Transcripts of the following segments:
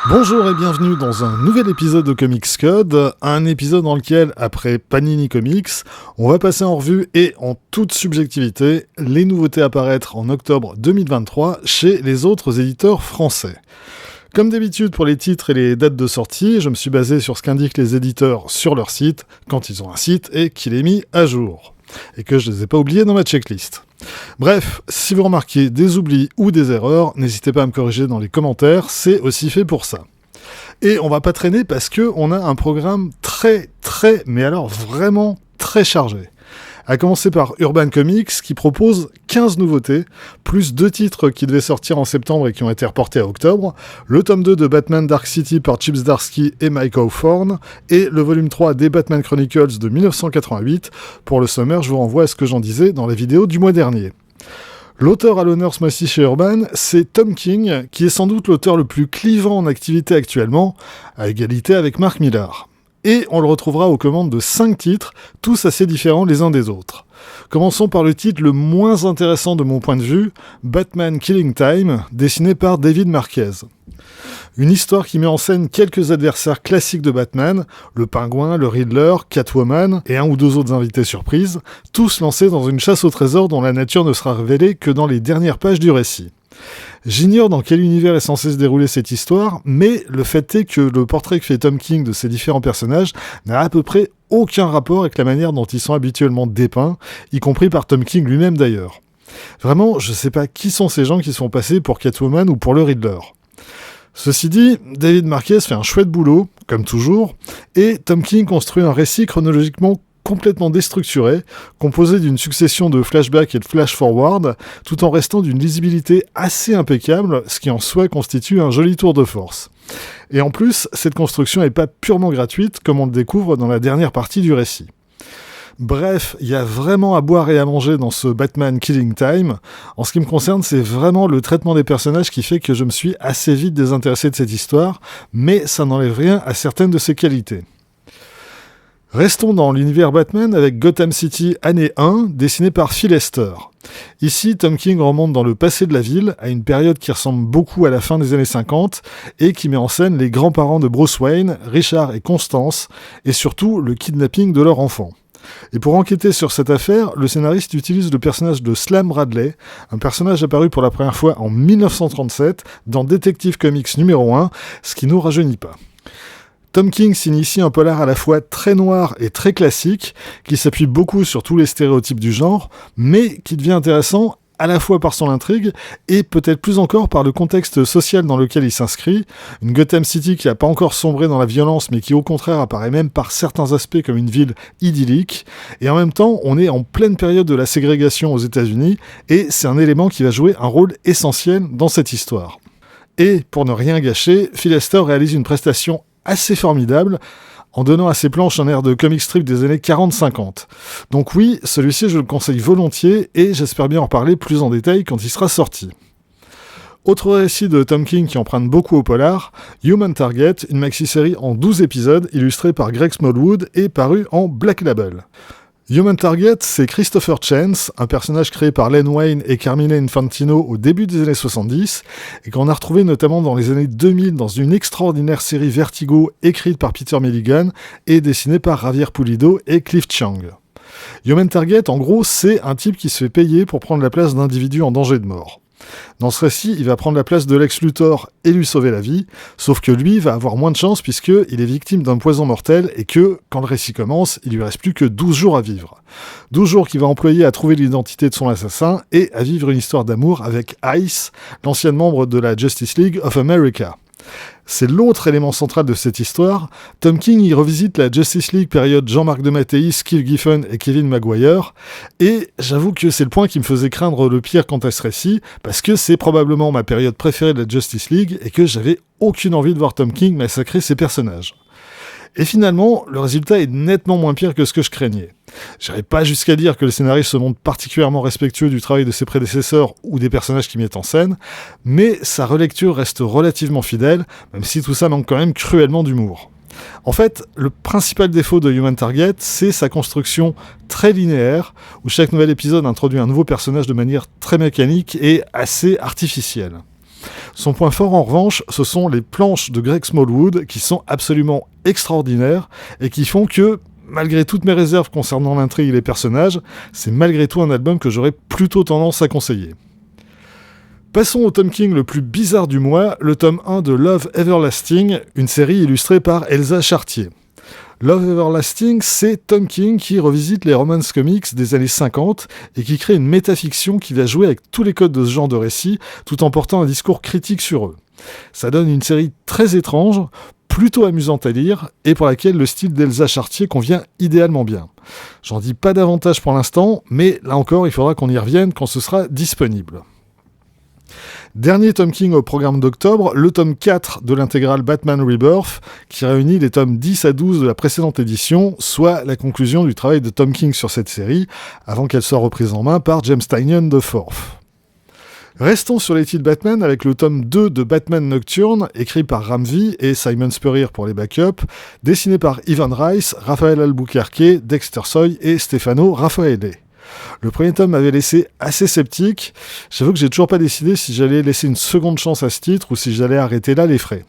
Bonjour et bienvenue dans un nouvel épisode de Comics Code, un épisode dans lequel, après Panini Comics, on va passer en revue et en toute subjectivité les nouveautés à paraître en octobre 2023 chez les autres éditeurs français. Comme d'habitude pour les titres et les dates de sortie, je me suis basé sur ce qu'indiquent les éditeurs sur leur site, quand ils ont un site et qu'il est mis à jour. Et que je ne les ai pas oubliés dans ma checklist. Bref, si vous remarquez des oublis ou des erreurs, n'hésitez pas à me corriger dans les commentaires, c'est aussi fait pour ça. Et on va pas traîner parce qu'on a un programme mais alors vraiment très chargé. À commencer par Urban Comics qui propose 15 nouveautés, plus 2 titres qui devaient sortir en septembre et qui ont été reportés à octobre, le tome 2 de Batman Dark City par Chip Zdarsky et Mike Hawthorne, et le volume 3 des Batman Chronicles de 1988. Pour le sommaire, je vous renvoie à ce que j'en disais dans la vidéo du mois dernier. L'auteur à l'honneur ce mois-ci chez Urban, c'est Tom King, qui est sans doute l'auteur le plus clivant en activité actuellement, à égalité avec Mark Millar. Et on le retrouvera aux commandes de 5 titres, tous assez différents les uns des autres. Commençons par le titre le moins intéressant de mon point de vue, Batman Killing Time, dessiné par David Marquez. Une histoire qui met en scène quelques adversaires classiques de Batman, le Pingouin, le Riddler, Catwoman et un ou deux autres invités surprises, tous lancés dans une chasse au trésor dont la nature ne sera révélée que dans les dernières pages du récit. J'ignore dans quel univers est censé se dérouler cette histoire, mais le fait est que le portrait que fait Tom King de ces différents personnages n'a à peu près aucun rapport avec la manière dont ils sont habituellement dépeints, y compris par Tom King lui-même d'ailleurs. Vraiment, je sais pas qui sont ces gens qui se font passer pour Catwoman ou pour le Riddler. Ceci dit, David Marquez fait un chouette boulot, comme toujours, et Tom King construit un récit chronologiquement complètement déstructuré, composé d'une succession de flashbacks et de flash-forward, tout en restant d'une lisibilité assez impeccable, ce qui en soi constitue un joli tour de force. Et en plus, cette construction n'est pas purement gratuite, comme on le découvre dans la dernière partie du récit. Bref, il y a vraiment à boire et à manger dans ce Batman Killing Time. En ce qui me concerne, c'est vraiment le traitement des personnages qui fait que je me suis assez vite désintéressé de cette histoire, mais ça n'enlève rien à certaines de ses qualités. Restons dans l'univers Batman avec Gotham City année 1, dessiné par Phil Lester. Ici, Tom King remonte dans le passé de la ville, à une période qui ressemble beaucoup à la fin des années 50, et qui met en scène les grands-parents de Bruce Wayne, Richard et Constance, et surtout le kidnapping de leur enfant. Et pour enquêter sur cette affaire, le scénariste utilise le personnage de Slam Bradley, un personnage apparu pour la première fois en 1937 dans Detective Comics numéro 1, ce qui nous rajeunit pas. Tom King s'initie un polar à la fois très noir et très classique, qui s'appuie beaucoup sur tous les stéréotypes du genre, mais qui devient intéressant à la fois par son intrigue et peut-être plus encore par le contexte social dans lequel il s'inscrit, une Gotham City qui n'a pas encore sombré dans la violence mais qui au contraire apparaît même par certains aspects comme une ville idyllique, et en même temps on est en pleine période de la ségrégation aux États-Unis et c'est un élément qui va jouer un rôle essentiel dans cette histoire. Et pour ne rien gâcher, Phil Lester réalise une prestation assez formidable, en donnant à ses planches un air de comic strip des années 40-50. Donc oui, celui-ci je le conseille volontiers, et j'espère bien en reparler plus en détail quand il sera sorti. Autre récit de Tom King qui emprunte beaucoup au polar, Human Target, une maxi-série en 12 épisodes, illustrée par Greg Smallwood et parue en Black Label. Human Target, c'est Christopher Chance, un personnage créé par Len Wein et Carmine Infantino au début des années 70, et qu'on a retrouvé notamment dans les années 2000 dans une extraordinaire série Vertigo écrite par Peter Milligan et dessinée par Javier Pulido et Cliff Chiang. Human Target, en gros, c'est un type qui se fait payer pour prendre la place d'individus en danger de mort. Dans ce récit, il va prendre la place de Lex Luthor et lui sauver la vie, sauf que lui va avoir moins de chance puisqu'il est victime d'un poison mortel et que, quand le récit commence, il lui reste plus que 12 jours à vivre. 12 jours qu'il va employer à trouver l'identité de son assassin et à vivre une histoire d'amour avec Ice, l'ancienne membre de la Justice League of America. C'est l'autre élément central de cette histoire. Tom King y revisite la Justice League période Jean-Marc Dematteis, Keith Giffen et Kevin Maguire, et j'avoue que c'est le point qui me faisait craindre le pire quant à ce récit, parce que c'est probablement ma période préférée de la Justice League, et que j'avais aucune envie de voir Tom King massacrer ses personnages. Et finalement, le résultat est nettement moins pire que ce que je craignais. J'irai pas jusqu'à dire que le scénariste se montre particulièrement respectueux du travail de ses prédécesseurs ou des personnages qu'il met en scène, mais sa relecture reste relativement fidèle, même si tout ça manque quand même cruellement d'humour. En fait, le principal défaut de Human Target, c'est sa construction très linéaire, où chaque nouvel épisode introduit un nouveau personnage de manière très mécanique et assez artificielle. Son point fort en revanche, ce sont les planches de Greg Smallwood qui sont absolument extraordinaires et qui font que, malgré toutes mes réserves concernant l'intrigue et les personnages, c'est malgré tout un album que j'aurais plutôt tendance à conseiller. Passons au Tom King le plus bizarre du mois, le tome 1 de Love Everlasting, une série illustrée par Elsa Chartier. Love Everlasting, c'est Tom King qui revisite les romance comics des années 50 et qui crée une métafiction qui va jouer avec tous les codes de ce genre de récit tout en portant un discours critique sur eux. Ça donne une série très étrange, plutôt amusante à lire et pour laquelle le style d'Elsa Chartier convient idéalement bien. J'en dis pas davantage pour l'instant, mais là encore il faudra qu'on y revienne quand ce sera disponible. Dernier Tom King au programme d'octobre, le tome 4 de l'intégrale Batman Rebirth, qui réunit les tomes 10 à 12 de la précédente édition, soit la conclusion du travail de Tom King sur cette série, avant qu'elle soit reprise en main par James Tynion IV. Restons sur les titres Batman avec le tome 2 de Batman Nocturne, écrit par Ram V et Simon Spurrier pour les backups, dessiné par Ivan Rice, Raphaël Albuquerque, Dexter Soy et Stefano Raffaele. Le premier tome m'avait laissé assez sceptique. J'avoue que j'ai toujours pas décidé si j'allais laisser une seconde chance à ce titre ou si j'allais arrêter là les frais.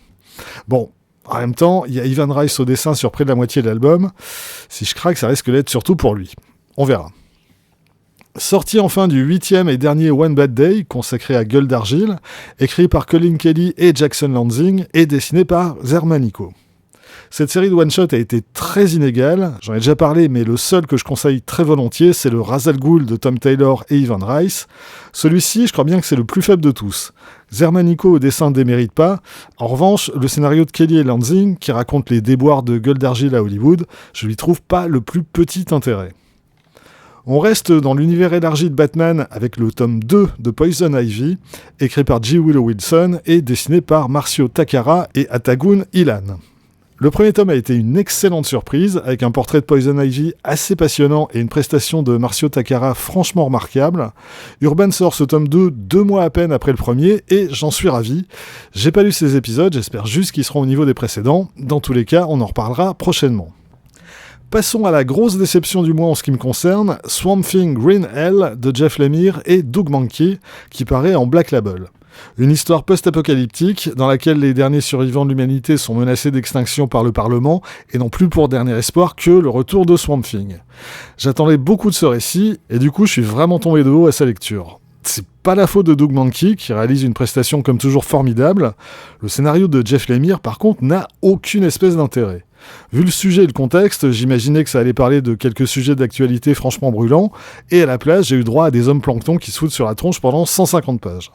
Bon, en même temps, il y a Ivan Rice au dessin sur près de la moitié de l'album. Si je craque, ça risque d'être surtout pour lui. On verra. Sorti enfin du 8e et dernier One Bad Day, consacré à Gueule d'Argile, écrit par Colin Kelly et Jackson Lansing et dessiné par Zermanico. Cette série de one-shot a été très inégale, j'en ai déjà parlé, mais le seul que je conseille très volontiers, c'est le Ra's al Ghul de Tom Taylor et Ivan Rice. Celui-ci, je crois bien que c'est le plus faible de tous. Zermanico au dessin ne démérite pas. En revanche, le scénario de Kelly et Lansing, qui raconte les déboires de Gueule d'Argile à Hollywood, je lui trouve pas le plus petit intérêt. On reste dans l'univers élargi de Batman avec le tome 2 de Poison Ivy, écrit par G. Willow Wilson et dessiné par Marcio Takara et Atagun Ilan. Le premier tome a été une excellente surprise, avec un portrait de Poison Ivy assez passionnant et une prestation de Marcio Takara franchement remarquable. Urban sort ce tome 2 2 mois à peine après le premier, et j'en suis ravi. J'ai pas lu ces épisodes, j'espère juste qu'ils seront au niveau des précédents. Dans tous les cas, on en reparlera prochainement. Passons à la grosse déception du mois en ce qui me concerne, Swamp Thing Green Hell de Jeff Lemire et Doug Mahnke, qui paraît en Black Label. Une histoire post-apocalyptique dans laquelle les derniers survivants de l'humanité sont menacés d'extinction par le Parlement et n'ont plus pour dernier espoir que le retour de Swamp Thing. J'attendais beaucoup de ce récit et du coup je suis vraiment tombé de haut à sa lecture. C'est pas la faute de Doug Mahnke qui réalise une prestation comme toujours formidable. Le scénario de Jeff Lemire par contre n'a aucune espèce d'intérêt. Vu le sujet et le contexte, j'imaginais que ça allait parler de quelques sujets d'actualité franchement brûlants, et à la place, j'ai eu droit à des hommes plancton qui se foutent sur la tronche pendant 150 pages.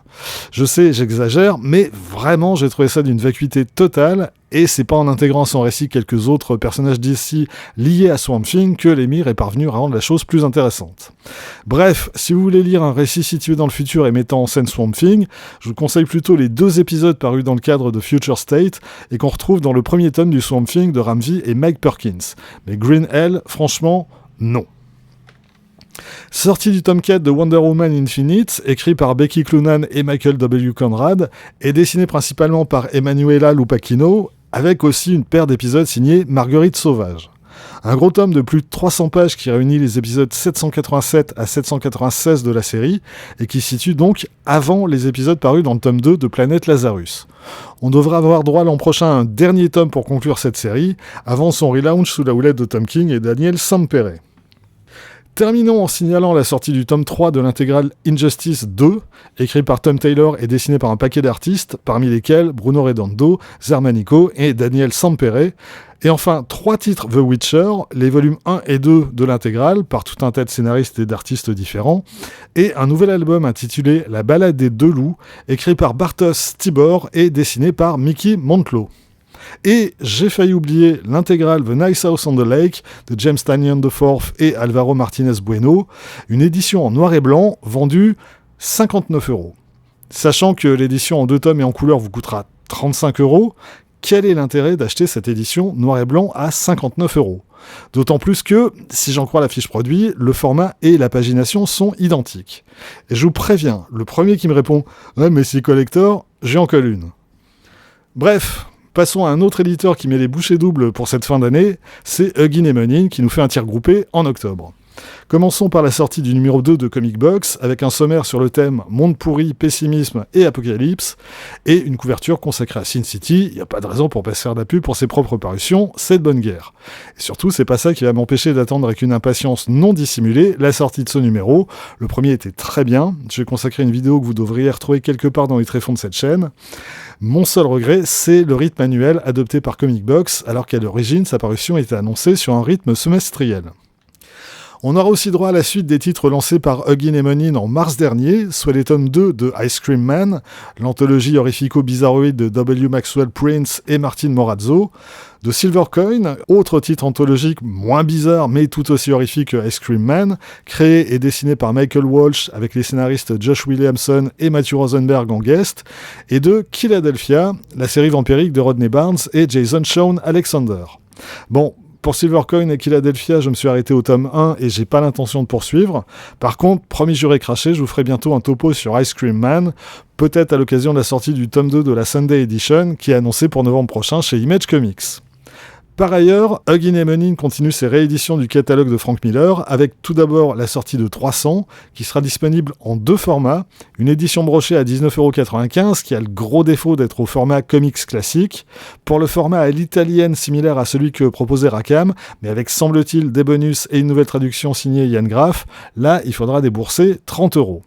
Je sais, j'exagère, mais vraiment, j'ai trouvé ça d'une vacuité totale, et c'est pas en intégrant à son récit quelques autres personnages d'ici liés à Swamp Thing que Lemire est parvenu à rendre la chose plus intéressante. Bref, si vous voulez lire un récit situé dans le futur et mettant en scène Swamp Thing, je vous conseille plutôt les 2 épisodes parus dans le cadre de Future State et qu'on retrouve dans le premier tome du Swamp Thing de Ram V et Mike Perkins. Mais Green Hell, franchement, non. Sortie du tome 4 de Wonder Woman Infinite, écrit par Becky Cloonan et Michael W. Conrad, et dessiné principalement par Emanuela Lupacchino, avec aussi une paire d'épisodes signés Marguerite Sauvage. Un gros tome de plus de 300 pages qui réunit les épisodes 787 à 796 de la série, et qui situe donc avant les épisodes parus dans le tome 2 de Planète Lazarus. On devrait avoir droit l'an prochain à un dernier tome pour conclure cette série, avant son relaunch sous la houlette de Tom King et Daniel Sampere. Terminons en signalant la sortie du tome 3 de l'intégrale Injustice 2, écrit par Tom Taylor et dessiné par un paquet d'artistes, parmi lesquels Bruno Redondo, Zermanico et Daniel Sampere. Et enfin, 3 titres The Witcher, les volumes 1 et 2 de l'intégrale, par tout un tas de scénaristes et d'artistes différents, et un nouvel album intitulé La Ballade des Deux Loups, écrit par Bartosz Tibor et dessiné par Mickey Montlo. Et j'ai failli oublier l'intégrale The Nice House on the Lake de James Tynion IV et Alvaro Martinez Bueno, une édition en noir et blanc vendue 59€. Sachant que l'édition en 2 tomes et en couleur vous coûtera 35€, quel est l'intérêt d'acheter cette édition noir et blanc à 59€? D'autant plus que, si j'en crois la fiche produit, le format et la pagination sont identiques. Et je vous préviens, le premier qui me répond « Ouais mais c'est collector », j'ai en colle une. Bref, passons à un autre éditeur qui met les bouchées doubles pour cette fin d'année, c'est Huggin & Munin qui nous fait un tir groupé en octobre. Commençons par la sortie du numéro 2 de Comic Box, avec un sommaire sur le thème Monde pourri, pessimisme et apocalypse, et une couverture consacrée à Sin City. Il n'y a pas de raison pour pas se faire de la pub pour ses propres parutions, c'est de bonne guerre. Et surtout, c'est pas ça qui va m'empêcher d'attendre avec une impatience non dissimulée la sortie de ce numéro. Le premier était très bien, j'ai consacré une vidéo que vous devriez retrouver quelque part dans les tréfonds de cette chaîne. Mon seul regret, c'est le rythme annuel adopté par Comic Box, alors qu'à l'origine, sa parution était annoncée sur un rythme semestriel. On aura aussi droit à la suite des titres lancés par Huggin et Munin en mars dernier, soit les tomes 2 de Ice Cream Man, l'anthologie horrifico-bizarroïde de W. Maxwell Prince et Martin Morazzo, de Silver Coin, autre titre anthologique moins bizarre mais tout aussi horrifique que Ice Cream Man, créé et dessiné par Michael Walsh avec les scénaristes Josh Williamson et Matthew Rosenberg en guest, et de Philadelphia, la série vampirique de Rodney Barnes et Jason Shawn Alexander. Bon, pour Silvercoin et Philadelphia, je me suis arrêté au tome 1 et j'ai pas l'intention de poursuivre. Par contre, promis juré craché, je vous ferai bientôt un topo sur Ice Cream Man, peut-être à l'occasion de la sortie du tome 2 de la Sunday Edition, qui est annoncé pour novembre prochain chez Image Comics. Par ailleurs, Huggin et Munin continue ses rééditions du catalogue de Frank Miller, avec tout d'abord la sortie de 300, qui sera disponible en 2 formats, une édition brochée à 19,95€, qui a le gros défaut d'être au format comics classique, pour le format à l'italienne similaire à celui que proposait Rackham, mais avec semble-t-il des bonus et une nouvelle traduction signée Yann Graff, là il faudra débourser 30€.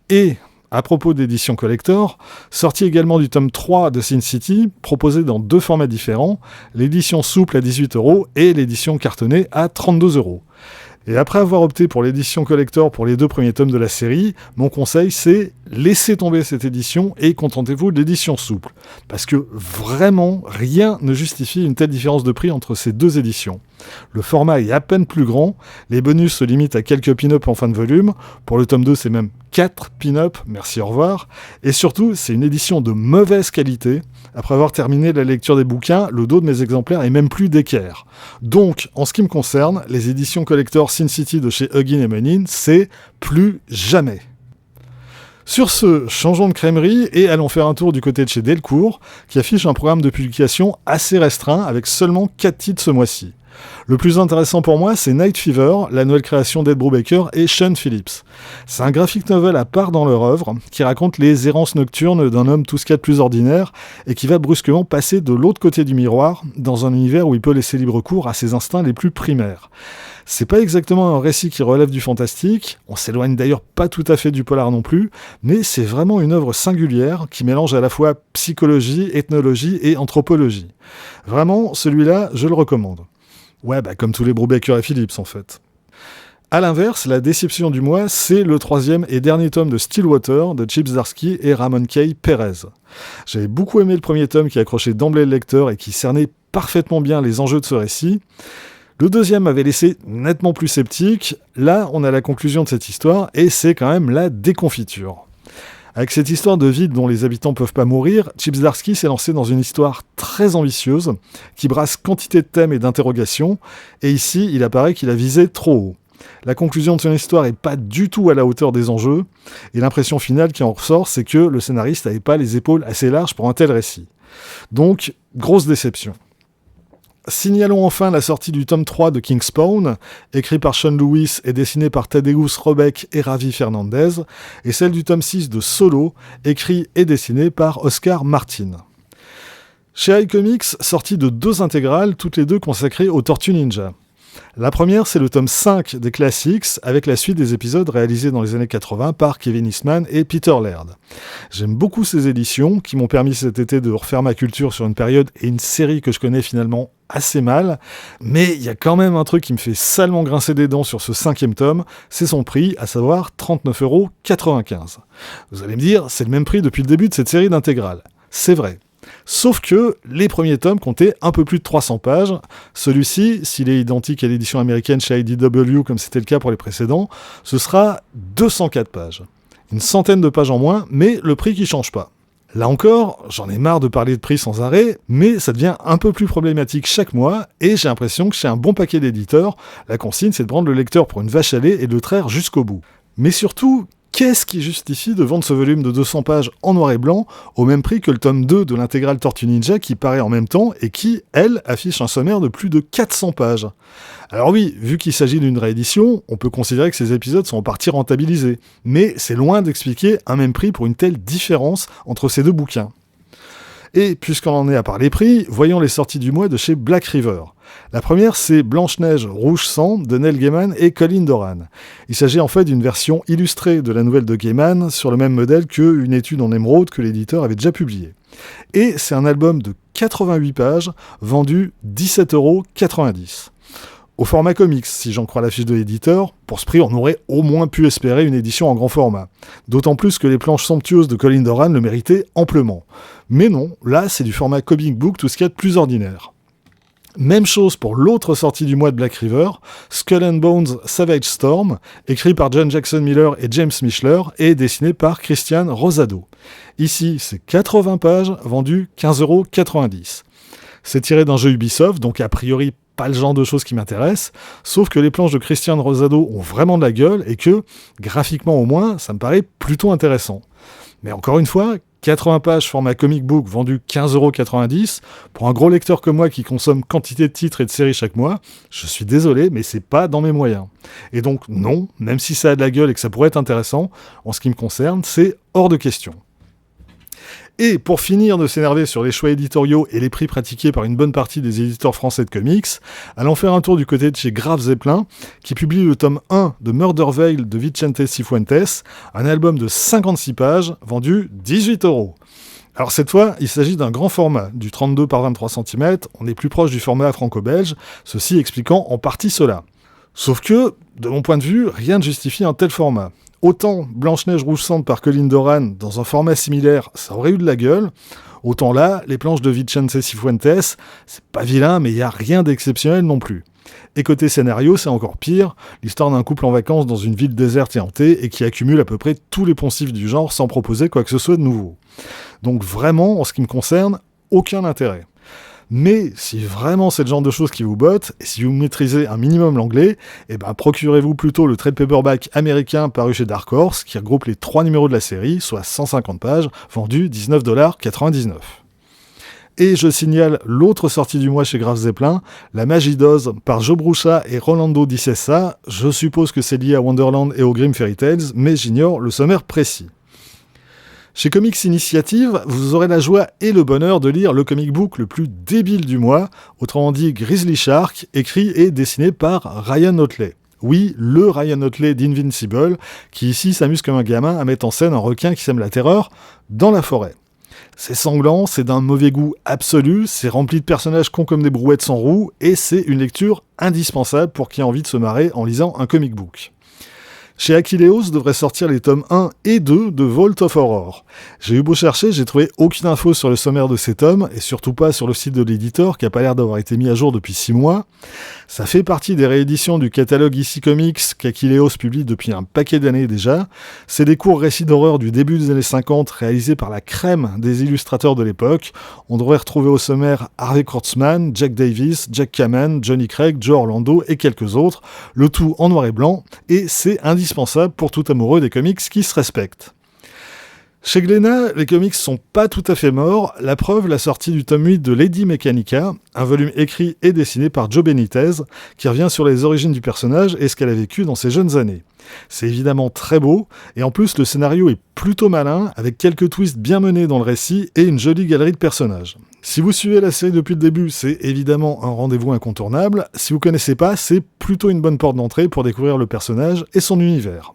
Et à propos d'édition collector, sortie également du tome 3 de Sin City, proposé dans 2 formats différents, l'édition souple à 18€ et l'édition cartonnée à 32€. Et après avoir opté pour l'édition collector pour les 2 premiers tomes de la série, mon conseil c'est laissez tomber cette édition et contentez-vous de l'édition souple. Parce que vraiment, rien ne justifie une telle différence de prix entre ces 2 éditions. Le format est à peine plus grand, les bonus se limitent à quelques pin-up en fin de volume, pour le tome 2 c'est même 4 pin-up, merci au revoir, et surtout c'est une édition de mauvaise qualité. Après avoir terminé la lecture des bouquins, le dos de mes exemplaires est même plus d'équerre. Donc, en ce qui me concerne, les éditions collector Sin City de chez Huggin et Munin, c'est plus jamais. Sur ce, changeons de crèmerie et allons faire un tour du côté de chez Delcourt, qui affiche un programme de publication assez restreint avec seulement 4 titres ce mois-ci. Le plus intéressant pour moi, c'est Night Fever, la nouvelle création d'Ed Brubaker et Sean Phillips. C'est un graphic novel à part dans leur œuvre, qui raconte les errances nocturnes d'un homme tout ce qu'il y a de plus ordinaire, et qui va brusquement passer de l'autre côté du miroir, dans un univers où il peut laisser libre cours à ses instincts les plus primaires. C'est pas exactement un récit qui relève du fantastique, on s'éloigne d'ailleurs pas tout à fait du polar non plus, mais c'est vraiment une œuvre singulière qui mélange à la fois psychologie, ethnologie et anthropologie. Vraiment, celui-là, je le recommande. Ouais, comme tous les Brubaker et Phillips en fait. A l'inverse, la déception du mois, c'est le 3e et dernier tome de Stillwater de Chip Zdarsky et Ramon K. Perez. J'avais beaucoup aimé le premier tome qui accrochait d'emblée le lecteur et qui cernait parfaitement bien les enjeux de ce récit. Le 2e m'avait laissé nettement plus sceptique. Là, on a la conclusion de cette histoire et c'est quand même la déconfiture. Avec cette histoire de ville dont les habitants peuvent pas mourir, Chip Zdarsky s'est lancé dans une histoire très ambitieuse, qui brasse quantité de thèmes et d'interrogations, et ici, il apparaît qu'il a visé trop haut. La conclusion de son histoire est pas du tout à la hauteur des enjeux, et l'impression finale qui en ressort, c'est que le scénariste n'avait pas les épaules assez larges pour un tel récit. Donc, grosse déception. Signalons enfin la sortie du tome 3 de King Spawn, écrit par Sean Lewis et dessiné par Tadeusz Robeck et Ravi Fernandez, et celle du tome 6 de Solo, écrit et dessiné par Oscar Martin. Chez iComics, sortie de 2 intégrales, toutes les 2 consacrées aux Tortues Ninja. La première, c'est le tome 5 des Classics, avec la suite des épisodes réalisés dans les années 80 par Kevin Eastman et Peter Laird. J'aime beaucoup ces éditions, qui m'ont permis cet été de refaire ma culture sur une période et une série que je connais finalement assez mal, mais il y a quand même un truc qui me fait salement grincer des dents sur ce 5e tome, c'est son prix, à savoir 39,95€. Vous allez me dire, c'est le même prix depuis le début de cette série d'intégrales. C'est vrai. Sauf que les premiers tomes comptaient un peu plus de 300 pages. Celui-ci, s'il est identique à l'édition américaine chez IDW comme c'était le cas pour les précédents, ce sera 204 pages. Une centaine de pages en moins, mais le prix qui change pas. Là encore, j'en ai marre de parler de prix sans arrêt, mais ça devient un peu plus problématique chaque mois, et j'ai l'impression que chez un bon paquet d'éditeurs, la consigne c'est de prendre le lecteur pour une vache à lait et de le traire jusqu'au bout. Mais surtout, Qu'est-ce qui justifie de vendre ce volume de 200 pages en noir et blanc au même prix que le tome 2 de l'intégrale Tortue Ninja qui paraît en même temps et qui, elle, affiche un sommaire de plus de 400 pages? Alors oui, vu qu'il s'agit d'une réédition, on peut considérer que ces épisodes sont en partie rentabilisés, mais c'est loin d'expliquer un même prix pour une telle différence entre ces deux bouquins. Et puisqu'on en est à parler prix, voyons les sorties du mois de chez Black River. La première, c'est Blanche-Neige Rouge Sang de Neil Gaiman et Colin Doran. Il s'agit en fait d'une version illustrée de la nouvelle de Gaiman sur le même modèle qu'une étude en émeraude que l'éditeur avait déjà publiée. Et c'est un album de 88 pages vendu 17,90 €. Au format comics, si j'en crois la fiche de l'éditeur, pour ce prix on aurait au moins pu espérer une édition en grand format. D'autant plus que les planches somptueuses de Colin Doran le méritaient amplement. Mais non, là c'est du format comic book, tout ce qu'il y a de plus ordinaire. Même chose pour l'autre sortie du mois de Black River, Skull and Bones Savage Storm, écrit par John Jackson Miller et James Micheler et dessiné par Christian Rosado. Ici, c'est 80 pages, vendues 15,90 €. C'est tiré d'un jeu Ubisoft, donc a priori pas le genre de choses qui m'intéressent, sauf que les planches de Christian Rosado ont vraiment de la gueule et que, graphiquement au moins, ça me paraît plutôt intéressant. Mais encore une fois, 80 pages format comic book vendu 15,90 €, pour un gros lecteur comme moi qui consomme quantité de titres et de séries chaque mois, je suis désolé, mais c'est pas dans mes moyens. Et donc non, même si ça a de la gueule et que ça pourrait être intéressant, en ce qui me concerne, c'est hors de question. Et pour finir de s'énerver sur les choix éditoriaux et les prix pratiqués par une bonne partie des éditeurs français de comics, allons faire un tour du côté de chez Grave Zeppelin, qui publie le tome 1 de Murder Veil de Vicente Cifuentes, un album de 56 pages, vendu 18 €. Alors cette fois, il s'agit d'un grand format, du 32 par 23 cm, on est plus proche du format franco-belge, ceci expliquant en partie cela. Sauf que, de mon point de vue, rien ne justifie un tel format. Autant Blanche-Neige Rouge Sang par Colin Doran, dans un format similaire, ça aurait eu de la gueule. Autant là, les planches de Vicente Cifuentes, c'est pas vilain, mais il n'y a rien d'exceptionnel non plus. Et côté scénario, c'est encore pire, l'histoire d'un couple en vacances dans une ville déserte et hantée, et qui accumule à peu près tous les poncifs du genre sans proposer quoi que ce soit de nouveau. Donc vraiment, en ce qui me concerne, aucun intérêt. Mais si vraiment c'est le genre de choses qui vous botte, et si vous maîtrisez un minimum l'anglais, procurez-vous plutôt le trade paperback américain paru chez Dark Horse, qui regroupe les 3 numéros de la série, soit 150 pages, vendus 19,99 $. Et je signale l'autre sortie du mois chez Grave Zeppelin, La Magie d'Oz par Joe Brucha et Rolando Di Sessa. Je suppose que c'est lié à Wonderland et aux Grimm Fairy Tales, mais j'ignore le sommaire précis. Chez Comics Initiative, vous aurez la joie et le bonheur de lire le comic book le plus débile du mois, autrement dit Grizzly Shark, écrit et dessiné par Ryan Otley. Oui, le Ryan Otley d'Invincible, qui ici s'amuse comme un gamin à mettre en scène un requin qui sème la terreur dans la forêt. C'est sanglant, c'est d'un mauvais goût absolu, c'est rempli de personnages cons comme des brouettes sans roues, et c'est une lecture indispensable pour qui a envie de se marrer en lisant un comic book. Chez Achilleos devrait sortir les tomes 1 et 2 de Vault of Horror. J'ai eu beau chercher, j'ai trouvé aucune info sur le sommaire de ces tomes, et surtout pas sur le site de l'éditeur, qui a pas l'air d'avoir été mis à jour depuis 6 mois. Ça fait partie des rééditions du catalogue ICI Comics qu'Achilleos publie depuis un paquet d'années déjà. C'est des courts récits d'horreur du début des années 50 réalisés par la crème des illustrateurs de l'époque. On devrait retrouver au sommaire Harvey Kurtzman, Jack Davis, Jack Kamen, Johnny Craig, Joe Orlando et quelques autres, le tout en noir et blanc, et c'est indispensable pour tout amoureux des comics qui se respectent. Chez Glénat, les comics sont pas tout à fait morts, la preuve la sortie du tome 8 de Lady Mechanica, un volume écrit et dessiné par Joe Benitez, qui revient sur les origines du personnage et ce qu'elle a vécu dans ses jeunes années. C'est évidemment très beau, et en plus le scénario est plutôt malin, avec quelques twists bien menés dans le récit et une jolie galerie de personnages. Si vous suivez la série depuis le début, c'est évidemment un rendez-vous incontournable. Si vous connaissez pas, c'est plutôt une bonne porte d'entrée pour découvrir le personnage et son univers.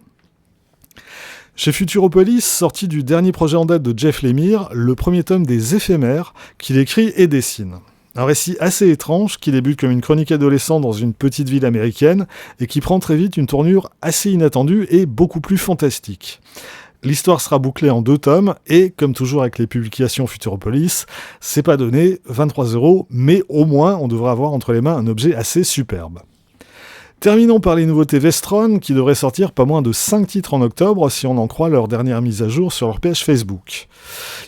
Chez Futuropolis, sorti du dernier projet en date de Jeff Lemire, le premier tome des Éphémères, qu'il écrit et dessine. Un récit assez étrange qui débute comme une chronique adolescente dans une petite ville américaine et qui prend très vite une tournure assez inattendue et beaucoup plus fantastique. L'histoire sera bouclée en 2 tomes et, comme toujours avec les publications Futuropolis, c'est pas donné, 23 €, mais au moins on devrait avoir entre les mains un objet assez superbe. Terminons par les nouveautés Vestron, qui devraient sortir pas moins de 5 titres en octobre, si on en croit leur dernière mise à jour sur leur page Facebook.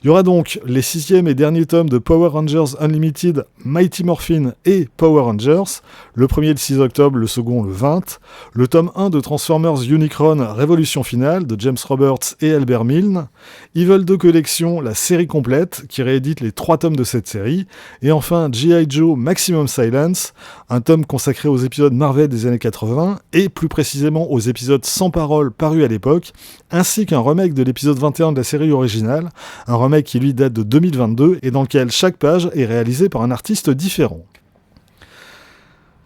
Il y aura donc les 6e et derniers tomes de Power Rangers Unlimited, Mighty Morphin et Power Rangers, le premier le 6 octobre, le second le 20, le tome 1 de Transformers Unicron Révolution Finale de James Roberts et Albert Milne, Evil 2 Collection, la série complète, qui réédite les 3 tomes de cette série, et enfin G.I. Joe Maximum Silence, un tome consacré aux épisodes Marvel des années 80, et plus précisément aux épisodes sans parole parus à l'époque, ainsi qu'un remake de l'épisode 21 de la série originale, un remake qui lui date de 2022 et dans lequel chaque page est réalisée par un artiste différent.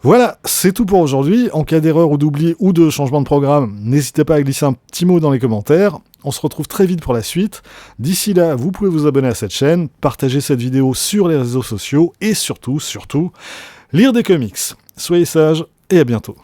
Voilà, c'est tout pour aujourd'hui. En cas d'erreur ou d'oubli ou de changement de programme, n'hésitez pas à glisser un petit mot dans les commentaires. On se retrouve très vite pour la suite. D'ici là, vous pouvez vous abonner à cette chaîne, partager cette vidéo sur les réseaux sociaux et surtout, lire des comics. Soyez sages et à bientôt.